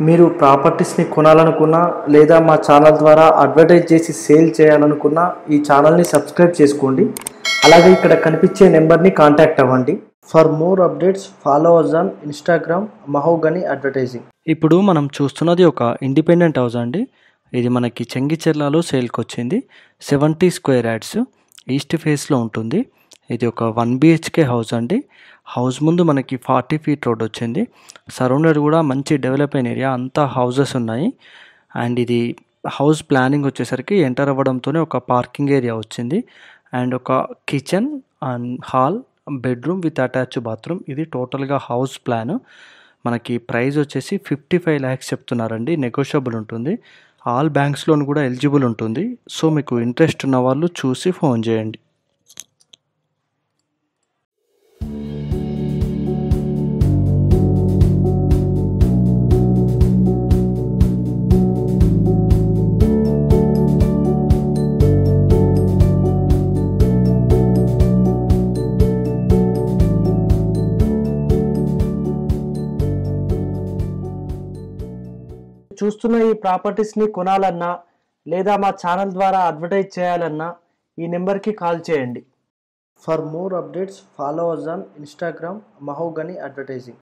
మీరు ప్రాపర్టీస్ని కొనాలనుకున్నా లేదా మా ఛానల్ ద్వారా అడ్వర్టైజ్ చేసి సేల్ చేయాలనుకున్నా ఈ ఛానల్ని సబ్స్క్రైబ్ చేసుకోండి. అలాగే ఇక్కడ కనిపించే నెంబర్ని కాంటాక్ట్ అవ్వండి. For more updates follow us on Instagram Mahogany advertising. ఇప్పుడు మనం చూస్తున్నది ఒక ఇండిపెండెంట్ హౌస్ అండి. ఇది మనకి చెంగిచెర్లలో సేల్కి వచ్చింది. 70 స్క్వేర్ యార్డ్స్ ఈస్ట్ ఫేస్లో ఉంటుంది. ఇది ఒక 1 BHK హౌస్ అండి. హౌస్ ముందు మనకి 40 ఫీట్ రోడ్ వచ్చింది. సరౌండెడ్ కూడా మంచి డెవలప్ అయిన ఏరియా, అంతా హౌసెస్ ఉన్నాయి. అండ్ ఇది హౌస్ ప్లానింగ్ వచ్చేసరికి ఎంటర్ అవ్వడంతోనే ఒక పార్కింగ్ ఏరియా వచ్చింది అండ్ ఒక kitchen and hall, bedroom with attach bathroom. ఇది టోటల్గా హౌస్ ప్లాన్. మనకి ప్రైస్ వచ్చేసి 55 lakhs చెప్తున్నారండి. నెగోషియబుల్ ఉంటుంది. ఆల్ బ్యాంక్స్ లోన్ కూడా ఎలిజిబుల్ ఉంటుంది. సో మీకు ఇంట్రెస్ట్ ఉన్న వాళ్ళు చూసి ఫోన్ చేయండి. చూస్తున్న ఈ ప్రాపర్టీస్ని కొనాలన్నా లేదా మా ఛానల్ ద్వారా అడ్వర్టైజ్ చేయాలన్నా ఈ నెంబర్కి కాల్ చేయండి. For more updates follow us on Instagram Mahogany advertising.